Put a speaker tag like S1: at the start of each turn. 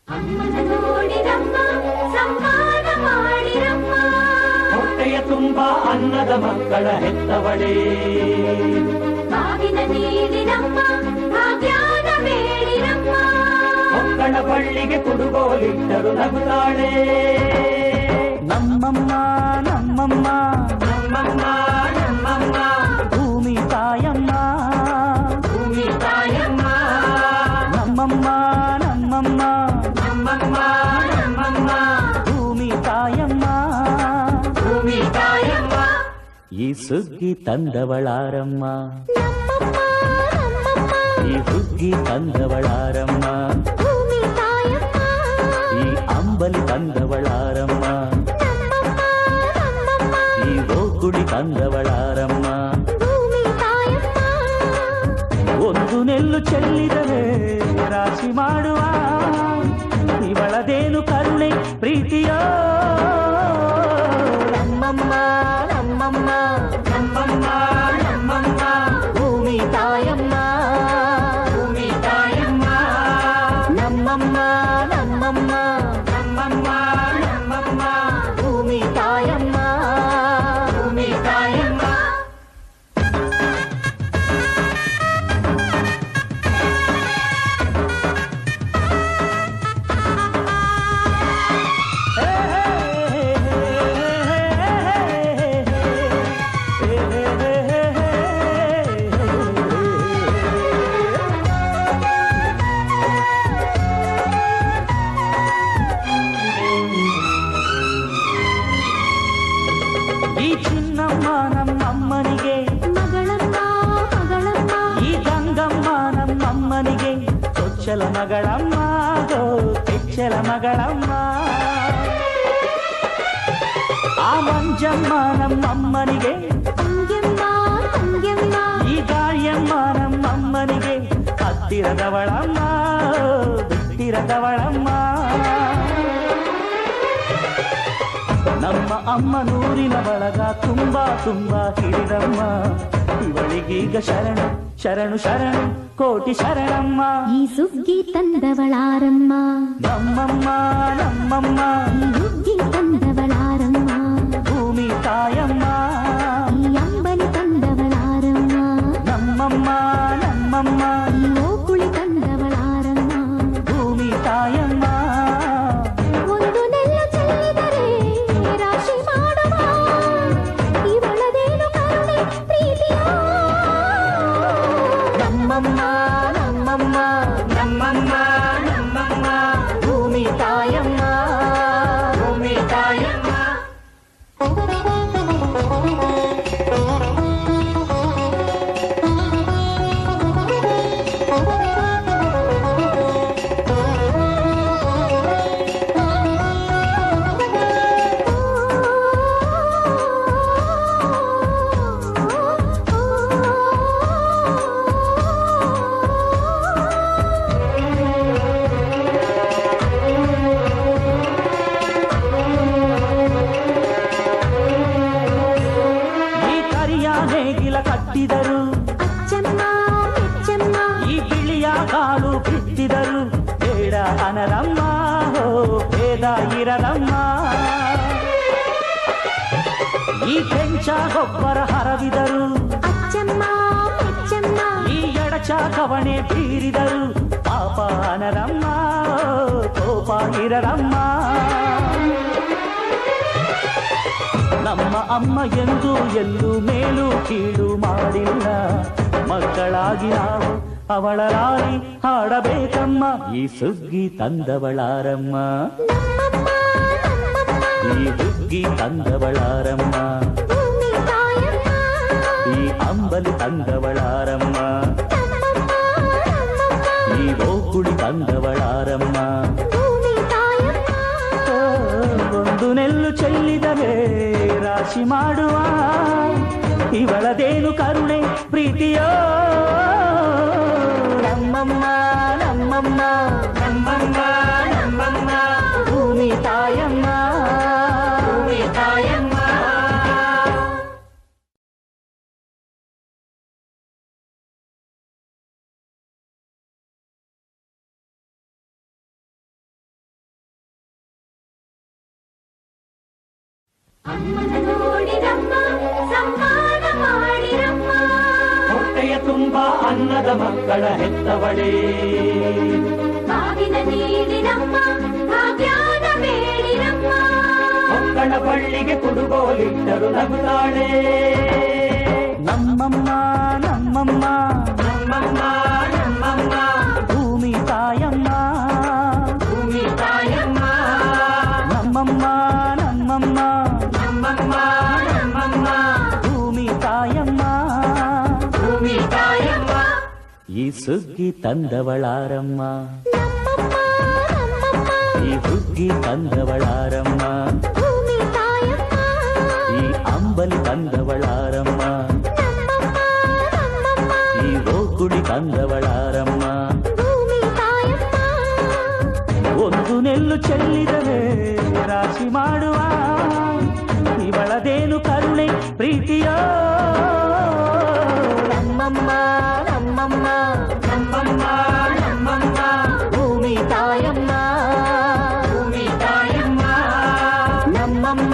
S1: ಅಮ್ಮನ ನೋಡಿರಮ್ಮ ಸಮ್ಮಾನ ಮಾಡಿರಮ್ಮ
S2: ಹೊಟ್ಟೆಯ ತುಂಬ ಅನ್ನದ ಮಕ್ಕಳ ಹೆತ್ತವಳೇ
S1: ಬಾಗಿನ ನೀಡಿರಮ್ಮ ಭಾಗ್ಯಾನ ಬೇಡಿರಮ್ಮ
S2: ಮಕ್ಕಳ ಬಳ್ಳಿಗೆ ಕುಡುಗೋಲಿಟ್ಟರು ನಗುತ್ತಾಳೆ
S3: ನಮ್ಮಮ್ಮ ನಮ್ಮಮ್ಮ
S2: ನಮ್ಮಮ್ಮ ನಮ್ಮಮ್ಮ
S3: ಭೂಮಿ ತಾಯಮ್ಮ
S2: ಭೂಮಿ ತಾಯಮ್ಮ
S3: ನಮ್ಮಮ್ಮ ನಮ್ಮಮ್ಮ
S2: ನಮ್ಮಮ್ಮ ನಮ್ಮಮ್ಮ
S3: ಭೂಮಿ ತಾಯಮ್ಮ
S2: ಭೂಮಿ ತಾಯಮ್ಮ
S3: ಈ ಸುಗ್ಗಿ ತಂದವಳಾರಮ್ಮ ಈ ಹುಗ್ಗಿ ತಂದವಳಾರಮ್ಮ
S1: ಭೂಮಿ ತಾಯಮ್ಮ
S3: ಈ ಅಂಬಲಿ ತಂದವಳಾರಮ್ಮ ಈ ಓಕುಳಿ ತಂದವಳಾರಮ್ಮ
S1: ಭೂಮಿ ತಾಯಮ್ಮ
S3: ಒಂದು ನೆಲ್ಲು ಚೆಲ್ಲಿದರೆ ರಾಶಿ ಮಾಡುವ ಇವಳದೇನು ಕರುಣೆ ಪ್ರೀತಿಯೋ ನಮ್ಮಮ್ಮ ನಮ್ಮಮ್ಮ
S2: ನಮ್ಮಮ್ಮ ನಮ್ಮಮ್ಮ
S3: ಭೂಮಿ ತಾಯಮ್ಮ
S2: ಭೂಮಿ ತಾಯಮ್ಮ
S3: ನಮ್ಮಮ್ಮ ನಮ್ಮಮ್ಮ
S2: ನಮ್ಮಮ್ಮ ನಮ್ಮಮ್ಮ
S3: ಭೂಮಿ ತಾಯಮ್ಮ
S2: ಭೂಮಿ ತಾಯಮ್ಮ
S3: ಈ ಚಿನ್ನಮ್ಮ ನಮ್ಮಮ್ಮನಿಗೆ
S1: ಮಗಳಮ್ಮ ಮಗಳಮ್ಮ
S3: ಈ ಗಂಗಮ್ಮ ನಮ್ಮಮ್ಮನಿಗೆ ಚೊಚ್ಚಲ ಮಗಳಮ್ಮ ಗೋ ಕೆಚ್ಚಲ ಮಗಳಮ್ಮ ಆ ಮಂಜಮ್ಮ ನಮ್ಮಮ್ಮನಿಗೆ
S1: ತಂಗ್ಯಮ್ಮ ತಂಗ್ಯಮ್ಮ
S3: ಈ ಗಾಳಿಯಮ್ಮ ನಮ್ಮಮ್ಮನಿಗೆ ಹತ್ತಿರದವಳಮ್ಮ ಬಿಟ್ಟಿರದವಳಮ್ಮ ನಮ್ಮ ಅಮ್ಮ ನೂರಿನ ಬಳಗ ತುಂಬಾ ತುಂಬಾ ಹಿರಿದಮ್ಮ ಇವಳಿಗೀಗ ಶರಣು ಶರಣು ಶರಣು ಕೋಟಿ ಶರಣಮ್ಮ
S1: ಈ ಸುಗ್ಗಿ ತಂದವಳಾರಮ್ಮ
S3: ನಮ್ಮಮ್ಮ ನಮ್ಮಮ್ಮ
S1: ಈ ಹುಗ್ಗಿ ತಂದವಳಾರಮ್ಮ
S3: ಭೂಮಿ ತಾಯಮ್ಮ
S1: ಈ ಅಂಬಲಿ ತಂದವಳಾರಮ್ಮ
S3: ನಮ್ಮಮ್ಮ ನಮ್ಮಮ್ಮ
S1: ಈ ಓಕುಳಿ ತಂದವಳಾರಮ್ಮ
S3: ಭೂಮಿ ತಾಯಮ್ಮ
S1: ಒಂದು ನೆಲ್ಲ ಚೆಲ್ಲಿದರೆ ರಾಶಿ ಮಾಡುವ ಇವಳದೇನು ಕರುಣೆ ಪ್ರೀತಿಯೋ
S3: ನಮ್ಮಮ್ಮ ನಮ್ಮಮ್ಮ
S2: ನಮ್ಮಮ್ಮ ನಮ್ಮಮ್ಮ
S3: ಭೂಮಿ ತಾಯಮ್ಮ
S2: ಭೂಮಿ ತಾಯಮ್ಮ
S3: ಈ ಕರಿಯ ನೇಗಿಲ ಕಟ್ಟಿದರು
S1: ಅಚ್ಚಮ್ಮ ಮೆಚ್ಚಮ್ಮ
S3: ಈ ಬಿಳಿಯ ಕಾಲು ಬಿತ್ತಿದರು ಬೇಡ ಅನರಮ್ಮ ಹೋ ಭೇದ ಇರದಮ್ಮ ಈ ಕೆಂಚ ಗೊಬ್ಬರ ಹರವಿದರು
S1: ಅಚ್ಚಮ್ಮ ಮೆಚ್ಚಮ್ಮ
S3: ಈ ಎಡಚ ಕವಣೆ ಬೀರಿದರು ಪಾಪ ಅನರಮ್ಮ ಕೋಪ ಇರದಮ್ಮ ನಮ್ಮ ಅಮ್ಮ ಎಂದು ಎಲ್ಲೂ ಮೇಲೂ ಕೀಳು ಮಾಡಿಲ್ಲ ಮಕ್ಕಳಾಗಿ ನಾವು ಅವಳ ಲಾರಿ ಹಾಡಬೇಕಮ್ಮ ಈ ಸುಗ್ಗಿ ತಂದವಳಾರಮ್ಮ
S1: ನಮ್ಮಮ್ಮ ನಮ್ಮಮ್ಮ
S3: ಈ ಹುಗ್ಗಿ ತಂದವಳಾರಮ್ಮ
S1: ಭೂಮಿ ತಾಯಮ್ಮ
S3: ಈ ಅಂಬಲಿ ತಂದವಳಾರಮ್ಮ
S1: ನಮ್ಮಮ್ಮ ನಮ್ಮಮ್ಮ
S3: ಈ ಓಕುಳಿ ತಂದವಳಾರಮ್ಮ
S1: ಭೂಮಿ ತಾಯಮ್ಮ
S3: ಓ, ಒಂದು ನೆಲ್ಲು ಚೆಲ್ಲಿದರೆ ರಾಶಿ ಮಾಡುವ ಇವಳದೇನು ಕರುಣೆ ಪ್ರೀತಿಯೋ ನಮ್ಮಮ್ಮ ನಮ್ಮಮ್ಮ
S2: ನಮ್ಮಮ್ಮ ನಮ್ಮಮ್ಮ
S3: ಭೂಮಿ ತಾಯಮ್ಮ
S2: ಭೂಮಿ ತಾಯಮ್ಮ
S1: ಅಮ್ಮನ ನೋಡಿರಮ್ಮ ಸಮ್ಮಾನ ಮಾಡಿರಮ್ಮ
S3: ಹೊಟ್ಟೆಯ ತುಂಬ ಅನ್ನದ ಮಕ್ಕಳ ಹೆತ್ತವಳೇ
S1: ಬಾಗಿನ ನೀಡಿರಮ್ಮ ಭಾಗ್ಯಾನ ಬೇಡಿರಮ್ಮ
S3: ಮಕ್ಕಳ ಬಳ್ಳಿಗೆ ಕುಡುಗೋಲಿಟ್ಟರು ನಗುತ್ತಾಳೆ ನಮ್ಮಮ್ಮ ನಮ್ಮಮ್ಮ
S2: ನಮ್ಮಮ್ಮ ನಮ್ಮಮ್ಮ
S3: ಭೂಮಿ ತಾಯಮ್ಮ
S2: ಭೂಮಿ ತಾಯಮ್ಮ
S3: ನಮ್ಮಮ್ಮ ನಮ್ಮಮ್ಮ
S2: ನಮ್ಮಮ್ಮ ನಮ್ಮಮ್ಮ
S3: ಭೂಮಿ ತಾಯಮ್ಮ
S2: ಭೂಮಿ ತಾಯಮ್ಮ
S3: ಈ ಸುಗ್ಗಿ ತಂದವಳಾರಮ್ಮ
S1: ನಮ್ಮಮ್ಮ ನಮ್ಮಮ್ಮ
S3: ಈ ಹುಗ್ಗಿ ತಂದವಳಾರಮ್ಮ
S1: ಭೂಮಿ ತಾಯಮ್ಮ
S3: ಈ ಅಂಬಲಿ ತಂದವಳಾರಮ್ಮ
S1: ನಮ್ಮಮ್ಮ ನಮ್ಮಮ್ಮ
S3: ಈ ಗೋಕುಳಿ ತಂದವಳಾರಮ್ಮ
S1: ಭೂಮಿ ತಾಯಮ್ಮ
S3: ಒಂದು ನೆಲ್ಲು ಚೆಲ್ಲಿದರೆ ರಾಶಿ ಮಾಡುವ ಇವಳದೇನು ಕರುಣೆ ಪ್ರೀತಿಯ ನಮ್ಮಮ್ಮ ನಮ್ಮಮ್ಮ
S2: ನಮ್ಮಮ್ಮ ನಮ್ಮಮ್ಮ
S3: ಭೂಮಿ ತಾಯಮ್ಮ
S2: ಭೂಮಿ ತಾಯಮ್ಮ
S3: ನಮ್ಮಮ್ಮ